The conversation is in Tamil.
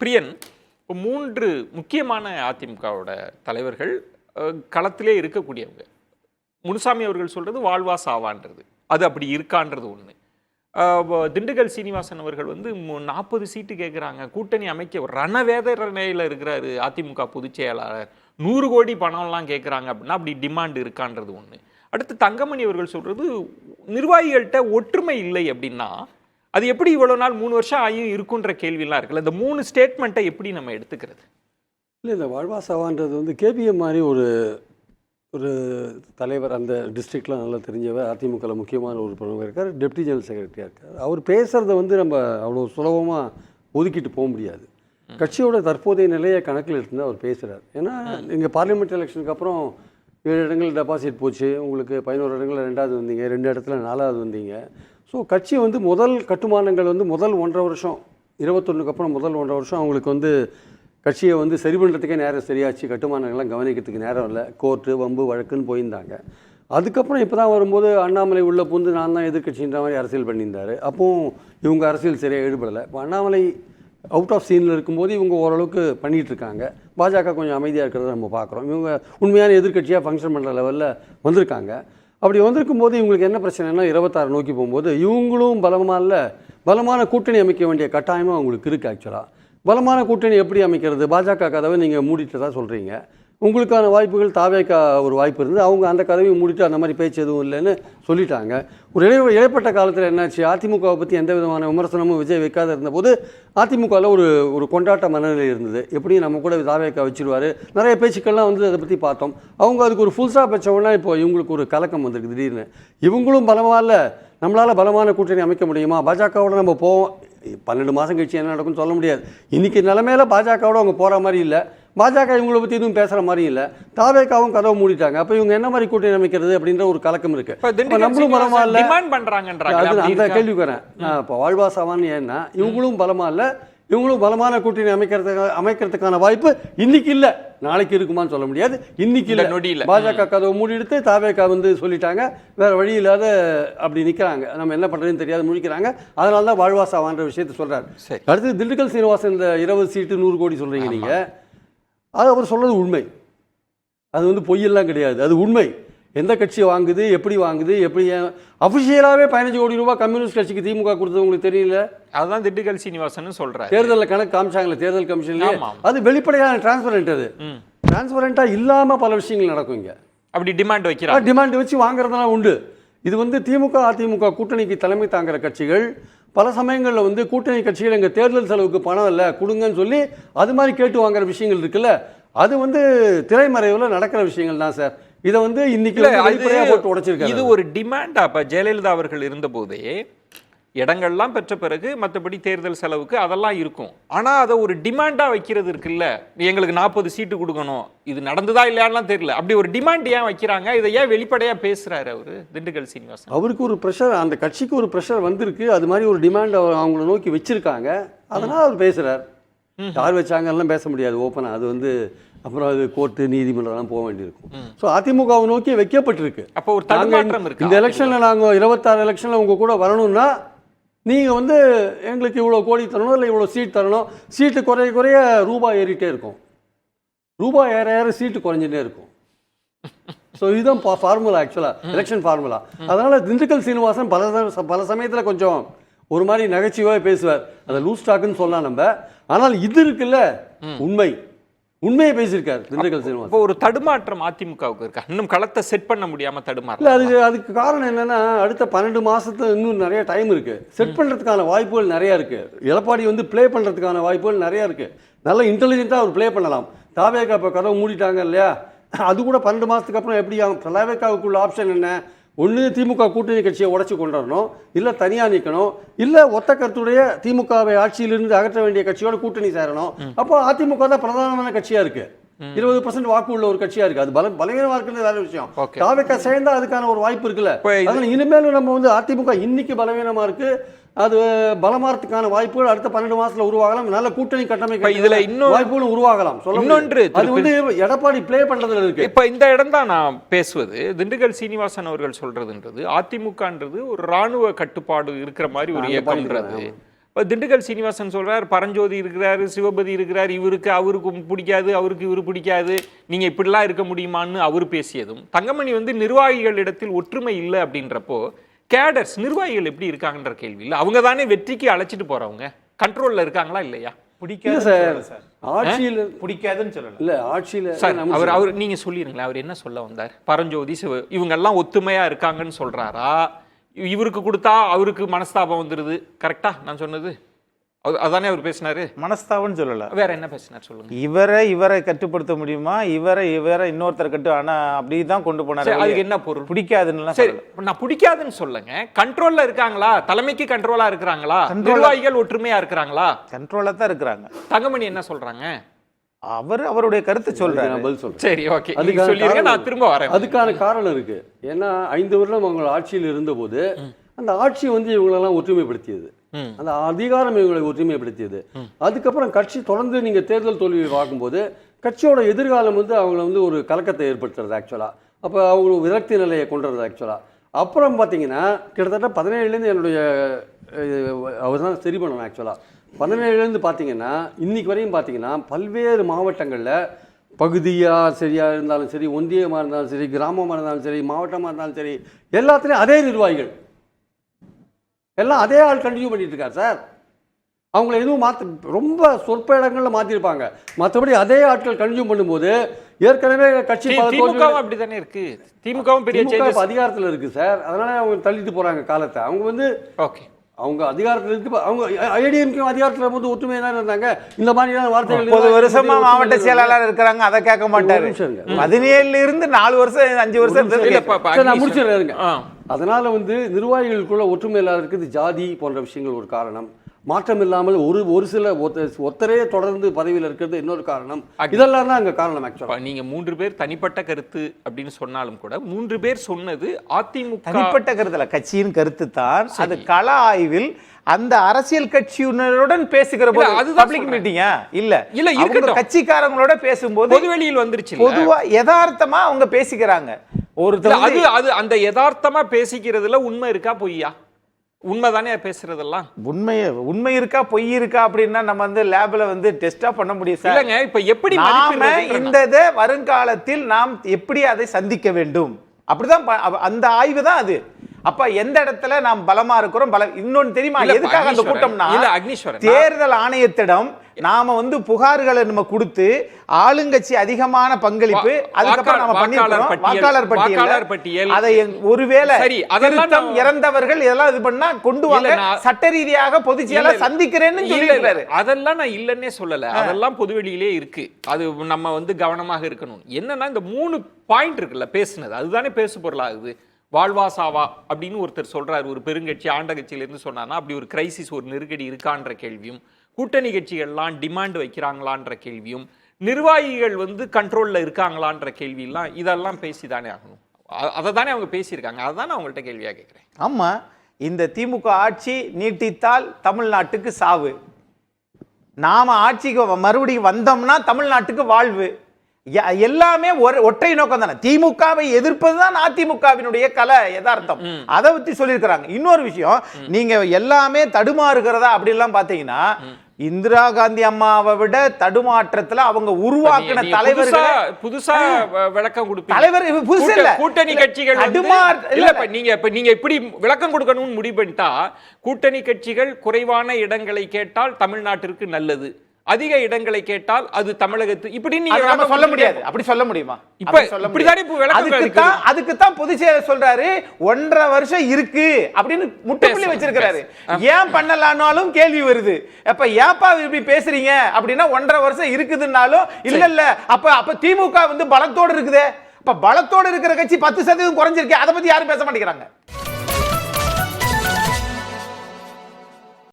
பிரியன், இப்போ 3 முக்கியமான அதிமுகவோட தலைவர்கள் களத்திலே இருக்கக்கூடியவங்க. முனுசாமி அவர்கள் சொல்றது வாழ்வா சாவான்றது, அது அப்படி இருக்கான்றது ஒன்று. திண்டுக்கல் சீனிவாசன் அவர்கள் 40 சீட்டு கேட்குறாங்க, கூட்டணி அமைக்க ரணவேதனையில் இருக்கிறாரு அதிமுக பொதுச் செயலாளர், 100 கோடி பணம்லாம் கேட்குறாங்க அப்படின்னா அப்படி டிமாண்ட் இருக்கான்றது ஒன்று. அடுத்து தங்கமணி அவர்கள் சொல்றது நிர்வாகிகள்கிட்ட ஒற்றுமை இல்லை அப்படின்னா அது எப்படி இவ்வளோ நாள் 3 வருஷம் ஆகியும் இருக்குன்ற கேள்வியெல்லாம் இருக்குல்ல. இந்த 3 ஸ்டேட்மெண்ட்டை எப்படி நம்ம எடுத்துக்கிறது? இல்லை, இந்த வாழ்வா சாவான்றது கேபிஎம் மாதிரி ஒரு தலைவர், அந்த டிஸ்ட்ரிக்ட்லாம் நல்லா தெரிஞ்சவர், அதிமுகவில் முக்கியமான ஒரு பிரமுகர் இருக்கார், டெப்டி ஜெனரல் செக்ரட்டரியாக இருக்கார். அவர் பேசுகிறத நம்ம அவ்வளோ சுலபமாக ஒதுக்கிட்டு போக முடியாது. கட்சியோட தற்போதைய நிலையை கணக்கில் எடுத்து அவர் பேசுகிறார். ஏன்னா இங்கே பார்லிமெண்ட் எலெக்ஷனுக்கு அப்புறம் 7 இடங்கள் டெபாசிட் போச்சு, உங்களுக்கு 11 இடங்களில் 2வது வந்தீங்க, 2 இடத்துல 4வது வந்தீங்க. ஸோ கட்சி முதல் கட்டுமானங்கள் முதல் 1.5 வருஷம், 21க்கு அப்புறம் முதல் 1.5 வருஷம் அவங்களுக்கு கட்சியை சரி பண்ணுறதுக்கே நேரம் சரியாச்சு, கட்டுமானங்கள்லாம் கவனிக்கிறதுக்கு நேரம் இல்லை, கோர்ட்டு வம்பு வழக்குன்னு போயிருந்தாங்க. அதுக்கப்புறம் இப்போ தான் வரும்போது அண்ணாமலை உள்ள புந்து நான் தான் எதிர்கட்சின்ற மாதிரி அரசியல் பண்ணியிருந்தார். அப்போவும் இவங்க அரசியல் சரியாக ஈடுபடலை. இப்போ அண்ணாமலை அவுட் ஆஃப் சீனில் இருக்கும்போது இவங்க ஓரளவுக்கு பண்ணிகிட்ருக்காங்க. பாஜக கொஞ்சம் அமைதியாக இருக்கிறத நம்ம பார்க்குறோம். இவங்க உண்மையான எதிர்கட்சியாக ஃபங்க்ஷன் பண்ணுற லெவலில் வந்திருக்காங்க. அப்படி வந்திருக்கும் போது இவங்களுக்கு என்ன பிரச்சனைனா 26 நோக்கி போகும்போது இவங்களும் பலமான கூட்டணி அமைக்க வேண்டிய கட்டாயமாக அவங்களுக்கு இருக்குது. ஆக்சுவலாக பலமான கூட்டணி எப்படி அமைக்கிறது? பாஜக கதவை நீங்கள் மூடிட்டு தான் சொல்கிறீங்க. உங்களுக்கான வாய்ப்புகள் தாவேக்கா ஒரு வாய்ப்பு இருந்து அவங்க அந்த கதவையும் மூடிட்டு அந்த மாதிரி பேச்சு எதுவும் இல்லைன்னு சொல்லிட்டாங்க. ஒரு இடைப்பட்ட காலத்தில் என்னாச்சு, அதிமுகவை பற்றி எந்த விதமான விமர்சனமும் விஜய் வைக்காத இருந்தபோது அதிமுகவில் ஒரு கொண்டாட்ட மனநிலை இருந்தது. எப்படியும் நம்ம கூட தாவேக்கா வச்சிருவார், நிறைய பேச்சுக்கள்லாம் அதை பற்றி பார்த்தோம். அவங்க அதுக்கு ஒரு ஃபுல் ஸ்டாப் வச்சவொன்னா இப்போ இவங்களுக்கு ஒரு கலக்கம் வந்திருக்கு திடீர்னு. இவங்களும் பலமாக நம்மளால் பலமான கூட்டணி அமைக்க முடியுமா, பாஜகவோட நம்ம போவோம், 12 மாதம் கழிச்சு என்ன நடக்கும்னு சொல்ல முடியாது. இன்றைக்கி நிலைமையில் பாஜகவோட அவங்க போகிற மாதிரி இல்லை, பாஜக இவங்களை பற்றி எதுவும் பேசுகிற மாதிரி இல்லை, தாவேக்காவும் கதவை மூடிட்டாங்க. அப்போ இவங்க என்ன மாதிரி கூட்டணி அமைக்கிறது அப்படின்ற ஒரு கலக்கம் இருக்குது. நம்மளும் பலமாக இல்லை, அந்த கேள்விக்கு வரேன். இப்போ வாழ்வா சாவான்னு ஏன்னா இவங்களும் பலமாக இல்லை, இவங்களும் பலமான கூட்டணி அமைக்கிறதுக்கான வாய்ப்பு இன்னைக்கு இல்லை, நாளைக்கு இருக்குமான்னு சொல்ல முடியாது. இன்னைக்கு இல்லை, பாஜக கதவை மூடி எடுத்து தாவேக்கா சொல்லிட்டாங்க, வேற வழி இல்லாத அப்படி நிற்கிறாங்க, நம்ம என்ன பண்ணுறதுன்னு தெரியாது முழிக்கிறாங்க. அதனால தான் வாழ்வா சாவான்ற விஷயத்தை சொல்கிறாரு. அடுத்து திண்டுக்கல் சீனிவாசன் இந்த 20 சீட்டு 100 கோடி சொல்கிறீங்க நீங்கள், அது அவர் சொல்கிறது உண்மை, அது பொய்யெல்லாம் கிடையாது, அது உண்மை. எந்த கட்சி வாங்குது, எப்படி வாங்குது, எப்படி அஃபிஷியலாகவே 15 கோடி ரூபாய் கம்யூனிஸ்ட் கட்சிக்கு திமுக கொடுத்தது உங்களுக்கு தெரியல? அதுதான் திண்டுக்கல் சீனிவாசன் சொல்கிறார். தேர்தலில் கணக்கு காமிச்சாங்களே தேர்தல் கமிஷன்லேயே, அது வெளிப்படையான டிரான்ஸ்பரண்ட். அது டிரான்ஸ்பரண்ட்டாக இல்லாமல் பல விஷயங்கள் நடக்கும். இங்கே அப்படி டிமாண்ட் வச்சு வாங்குறதுலாம் உண்டு. இது திமுக அதிமுக கூட்டணிக்கு தலைமை தாங்குகிற கட்சிகள் பல சமயங்களில் கூட்டணி கட்சிகள் எங்கள் தேர்தல் செலவுக்கு பணம் இல்லை கொடுங்கன்னு சொல்லி அது மாதிரி கேட்டு வாங்குற விஷயங்கள் இருக்குல்ல, அது திரைமறைவில் நடக்கிற விஷயங்கள் தான் சார். இதை இன்னைக்கு போட்டு உடைச்சிருக்காங்க. இது ஒரு டிமாண்டா? அப்போ ஜெயலலிதா அவர்கள் இருந்தபோதே இடங்கள்லாம் பெற்ற பிறகு மற்றபடி தேர்தல் செலவுக்கு அதெல்லாம் இருக்கும், ஆனால் அதை ஒரு டிமாண்டா வைக்கிறது இருக்குல்ல, எங்களுக்கு 40 சீட்டு கொடுக்கணும், இது நடந்ததா இல்லையான்லாம் தெரியல, அப்படி ஒரு டிமாண்ட் ஏன் வைக்கிறாங்க? இதை ஏன் வெளிப்படையாக பேசுகிறாரு அவர் திண்டுக்கல் சீனிவாசன்? அவருக்கு ஒரு ப்ரெஷர், அந்த கட்சிக்கு ஒரு ப்ரெஷர் வந்திருக்கு, அது மாதிரி ஒரு டிமாண்ட் அவங்கள நோக்கி வச்சிருக்காங்க, அதனால் அவர் பேசுகிறார். யார் வச்சாங்கலாம் பேச முடியாது ஓப்பனாக, அது அப்புறம் அது கோர்ட்டு நீதிமன்றம்லாம் போக வேண்டியிருக்கும். ஸோ அதிமுகவை நோக்கி வைக்கப்பட்டிருக்கு. அப்போ ஒரு தடுமாற்றம் இருக்கு. இந்த எலெக்ஷனில் நாங்கள் 26 எலெக்ஷனில் உங்கள் கூட வரணும்னா நீங்கள் எங்களுக்கு இவ்வளோ கோடி தரணும், இல்லை இவ்வளோ சீட் தரணும். சீட்டு குறைய ரூபாய் ஏறிட்டே இருக்கும், ரூபாய் ஏற சீட்டு குறைஞ்சிட்டே இருக்கும். ஸோ இதுதான் ஃபார்முலா, ஆக்சுவலாக எலெக்ஷன் ஃபார்முலா. அதனால் திண்டுக்கல் சீனிவாசன் பல சமயத்தில் கொஞ்சம் ஒரு மாதிரி நகைச்சுவாக பேசுவார், அதை லூஸ் டாக்குன்னு சொல்லலாம் நம்ம. ஆனால் இது இருக்குல்ல, உண்மையை பேசியிருக்காரு திண்டுக்கல் சீனிவாசன். இப்போ ஒரு தடுமாற்றம் அதிமுகவுக்கு இருக்கா? இன்னும் களத்தை செட் பண்ண முடியாமல் தடுமாற்றம் இல்லை. அதுக்கு காரணம் என்னன்னா, அடுத்த 12 மாதத்துல இன்னும் நிறைய டைம் இருக்கு, செட் பண்ணுறதுக்கான வாய்ப்புகள் நிறையா இருக்கு. எடப்பாடி ப்ளே பண்ணுறதுக்கான வாய்ப்புகள் நிறையா இருக்கு, நல்லா இன்டெலிஜென்ட்டாக அவர் ப்ளே பண்ணலாம். தாவேக்கா இப்போ கதவை மூடிட்டாங்க இல்லையா, அது கூட 12 மாதத்துக்கு அப்புறம் எப்படி தாவேக்காவுக்குள்ள ஆப்ஷன் என்ன? ஒன்று திமுக கூட்டணி கட்சியை உடச்சி கொண்டு வரணும், இல்லை தனியாக நிற்கணும், இல்லை ஒத்த கருத்துடைய திமுகவை ஆட்சியிலிருந்து அகற்ற வேண்டிய கட்சியோட கூட்டணி சேரணும். அப்போ அதிமுக தான் பிரதானமான கட்சியாக இருக்கு, 20% வாக்கு உள்ள ஒரு கட்சியாக இருக்கு. அது பலவீனமாக இருக்குன்னு வேற விஷயம். தாவேக்கா சேர்ந்தா அதுக்கான ஒரு வாய்ப்பு இருக்குல்ல. அதனால இனிமேலும் நம்ம அதிமுக இன்னைக்கு பலவீனமாக இருக்கு, அது பலமாறதுக்கான வாய்ப்புகள் அடுத்த 12 மாசத்துல உருவாகலாம். நல்ல கூட்டணி கட்டமைப்பு இதுல இன்னும் வாய்ப்புகளும் உருவாகலாம். இன்னொன்று அது எடப்பாடி ப்ளே பண்றதுல இருக்கு. இப்ப இந்த இடம் தான் நான் பேசுவது. திண்டுக்கல் சீனிவாசன் அவர்கள் சொல்றதுன்றது அதிமுகன்றது ஒரு ராணுவ கட்டுப்பாடு இருக்கிற மாதிரி ஒரு இயக்கம்ன்றது, இப்போ திண்டுக்கல் சீனிவாசன் சொல்றார், பரஞ்சோதி இருக்கிறாரு, சிவபதி இருக்கிறார், இவருக்கு அவருக்கு பிடிக்காது, அவருக்கு இவரு பிடிக்காது, நீங்க இப்படிலாம் இருக்க முடியுமான்னு அவர் பேசியதும், தங்கமணி வந்து நிர்வாகிகளிடத்தில் ஒற்றுமை இல்லை அப்படின்றப்போ கேடர்ஸ் நிர்வாகிகள் எப்படி இருக்காங்கன்ற கேள்வி இல்லை. அவங்க தானே வெற்றிக்கு அழைச்சிட்டு போறவங்க, கண்ட்ரோல்ல இருக்காங்களா இல்லையா? பிடிக்காது சார், ஆட்சியில் பிடிக்காதுன்னு சொல்லல. இல்லை ஆட்சியில் சார் அவர் நீங்க சொல்லிருங்களேன், அவர் என்ன சொல்ல வந்தார்? பரஞ்சோதி இவங்க எல்லாம் ஒத்துமையா இருக்காங்கன்னு சொல்றாரா, இவருக்கு கொடுத்தா அவருக்கு மனஸ்தாபம் வந்துருது, கரெக்டா நான் சொன்னது? அதானே அவர் பேசினாரு. மனஸ்தாபம்னு சொல்லல, வேற என்ன பேசினார் சொல்லுங்க. இவரை கட்டுப்படுத்த முடியுமா, இவரை இன்னொருத்தர் கட்டு, ஆனா அப்படிதான் கொண்டு போனாரு. அதுக்கு என்ன பொருள்? பிடிக்காதுன்னு. சரி, நான் பிடிக்காதுன்னு சொல்லுங்க, கண்ட்ரோல்ல இருக்காங்களா, தலைமைக்கு கண்ட்ரோலா இருக்கிறாங்களா, நிர்வாகிகள் ஒற்றுமையா இருக்கிறாங்களா? கண்ட்ரோலா தான் இருக்கிறாங்க. தங்கமணி என்ன சொல்றாங்க? அவருடைய கருத்து சொல்றாரு. சரி, ஓகே, சொல்லிருங்க, நான் திரும்ப வரேன். அதுக்கான காரணம் இருக்கு. ஏன்னா 5 வருடம் அவங்க ஆட்சியில் இருந்தபோது அந்த ஆட்சி வந்து இவங்களெல்லாம் ஒற்றுமைப்படுத்தியது, அந்த அதிகாரம் இவங்களை ஒற்றுமைப்படுத்தியது. அதுக்கப்புறம் கட்சி தொடர்ந்து நீங்க தேர்தல் தோல்வியை பார்க்கும்போது கட்சியோட எதிர்காலம் வந்து அவங்கள வந்து ஒரு கலக்கத்தை ஏற்படுத்துறது ஆக்சுவலா. அப்போ அவங்க விரக்தி நிலையை கொண்டுறது ஆக்சுவலா. அப்புறம் பார்த்தீங்கன்னா கிட்டத்தட்ட 17லேருந்து என்னுடைய அவர் தான் சரி பண்ணணும் ஆக்சுவலா. 17லேருந்து பார்த்தீங்கன்னா இன்னைக்கு வரையும் பார்த்தீங்கன்னா பல்வேறு மாவட்டங்களில் பகுதியாக சரியாக இருந்தாலும் சரி, ஒன்றியமாக இருந்தாலும் சரி, கிராமமாக இருந்தாலும் சரி, மாவட்டமாக இருந்தாலும் சரி, எல்லாத்துலேயும் அதே நிர்வாகிகள் எல்லாம் அதே ஆள் கண்டினியூ பண்ணிட்டு இருக்கார் சார். அவங்கள எதுவும் ரொம்ப சொற்ப இடங்களில் மாற்றிருப்பாங்க, மற்றபடி அதே ஆட்கள் கண்டினியூ பண்ணும்போது ஏற்கனவே கட்சி அப்படித்தானே இருக்கு. திமுகவும் பெரிய அதிகாரத்தில் இருக்கு சார், அதனால அவங்க தள்ளிட்டு போறாங்க காலத்தை. அவங்க வந்து ஓகே, அவங்க அதிகாரத்தில் இருக்கு, அவங்க ஐடிஎம்கே அதிகாரத்தில் வந்து ஒற்றுமையாக தான் இருந்தாங்க. இந்த மாதிரியான வார்த்தைகள் 30 வருஷமா மாவட்ட செயலாளர் இருக்கிறாங்க, அதை கேட்க மாட்டாரு. 17 இருந்து 4 வருஷம் 5 வருஷம் நான் முடிச்சிடுறேங்க. அதனால வந்து நிர்வாகிகளுக்குள்ள ஒற்றுமை இல்லாத இருக்குது ஜாதி போன்ற விஷயங்கள் ஒரு காரணம். மாற்றம் இல்லாமல் ஒரு சில ஒத்தரே தொடர்ந்து பதவியில் இருக்கிறது இன்னொரு காரணம். இதெல்லாம் தான் அங்க காரணம். ஆக்சுவலா நீங்க 3 பேர் தனிப்பட்ட கருத்து அப்படின்னு சொன்னாலும் கூட 3 பேர் சொன்னது அதிமுக தனிப்பட்ட கருத்துல கட்சியின் கருத்து தான். அது கள ஆய்வில் அந்த அரசியல் கட்சியினருடன் பேசுகிற போது அது பப்ளிக் மீட்டிங்கா இல்ல இருக்கட்டும், கட்சிக்காரங்களோட பேசும்போது பொதுவெளியில் வந்துருச்சு. பொதுவா யதார்த்தமா அவங்க பேசிக்கிறாங்க. அது அந்த யதார்த்தமா பேசிக்கிறதுல உண்மை இருக்கா பொய்யா? உண்மைதானே பேசுறதெல்லாம். உண்மை இருக்கா பொய் இருக்கா அப்படின்னா நம்ம வந்து லேப்ல வந்து டெஸ்டா பண்ண முடியும் சார். இல்லங்க, இப்ப எப்படி நாம இந்த வருங்காலத்தில் நாம் எப்படி அதை சந்திக்க வேண்டும் அப்படிதான் அந்த ஆய்வு தான் அது. அப்ப எந்த இடத்துல நாம் பலமா இருக்கிறோம், இன்னொன்னு தெரியுமா எதுக்காக அந்த கூட்டம்னா, தேர்தல் ஆணையத்திடம் நாம வந்து புகார்களை நம்ம கொடுத்து ஆளுங்கட்சி அதிகமான பங்களிப்பு, அதுக்கப்புறம் நம்ம பண்ணிருக்கோம் வாக்காளர் பட்டியல், அதை ஒருவேளை திருத்தம் இறந்தவர்கள் இதெல்லாம் இது பண்ணா கொண்டு வாங்க, சட்ட ரீதியாக பொதுச் செயலாளர் சந்திக்கிறேன்னு சொல்லியிருக்காரு. அதெல்லாம் நான் இல்லன்னே சொல்லல, அதெல்லாம் பொதுவெளியிலே இருக்கு. அது நம்ம வந்து கவனமாக இருக்கணும். என்னன்னா இந்த 3 பாயிண்ட் இருக்குல்ல பேசுனது, அதுதானே பேசு பொருளாகுது. வாழ்வா சாவா அப்படின்னு ஒருத்தர் சொல்றாரு, ஒரு பெருங்கட்சி ஆண்ட கட்சியிலிருந்து சொன்னார்னா அப்படி ஒரு கிரைசிஸ், ஒரு நெருக்கடி இருக்கான்ற கேள்வியும், கூட்டணி கட்சிகள்லாம் டிமாண்ட் வைக்கிறாங்களான்ற கேள்வியும், நிர்வாகிகள் வந்து கண்ட்ரோல்ல இருக்காங்களான்ற கேள்வியெல்லாம் இதெல்லாம் பேசிதானே ஆகணும். அதை தானே அவங்க பேசியிருக்காங்க, அதுதான் அவங்கள்ட்ட கேள்வியா கேட்கிறேன். ஆமா, இந்த திமுக ஆட்சி நீட்டித்தால் தமிழ்நாட்டுக்கு சாவு, நாம ஆட்சிக்கு மறுபடியும் வந்தோம்னா தமிழ்நாட்டுக்கு வாழ்வு, எல்லாமே ஒற்றை நோக்கம் தானே. திமுகவை எதிர்ப்பது தான் அதிமுகவினுடைய கலை யதார்த்தம். அதை பத்தி சொல்லியிருக்கிறாங்க. இன்னொரு விஷயம், நீங்க எல்லாமே தடுமாறுகிறதா அப்படி எல்லாம் பாத்தீங்கன்னா, இந்திரா காந்தி அம்மாவை விட தடுமாற்றத்துல அவங்க உருவாக்கின தலைவர்கள் புதுசா விளக்கம் கொடுப்பாங்க. தலைவர் புதுசு இல்ல, கூட்டணி கட்சிகள் நீங்க இப்படி விளக்கம் கொடுக்கணும்னு முடிவு பண்ணிட்டா, கூட்டணி கட்சிகள் குறைவான இடங்களை கேட்டால் தமிழ்நாட்டிற்கு நல்லது, அதிக இடங்களை கேட்டால் அது தமிழகத்து, இப்படி நீங்க சொல்ல முடியாது. அப்படி சொல்ல முடியுமா? அதுக்கு தான் பொதுச் செயலர் சொல்றாரு 1.5 வருஷம் இருக்கு அப்படின்னு முட்டுப்புள்ளி வச்சிருக்காரு. ஏன் பண்ணலாம்னாலும் கேள்வி வருது. அப்ப ஏப்பா இப்படி பேசுறீங்க அப்படின்னா 1.5 வருஷம் இருக்குதுன்னாலும் இல்ல அப்ப திமுக வந்து பலத்தோடு இருக்குதே, அப்ப பலத்தோடு இருக்கிற கட்சி 10% குறைஞ்சிருக்கு, அதை பத்தி யாரும் பேச மாட்டேங்கிறாங்க.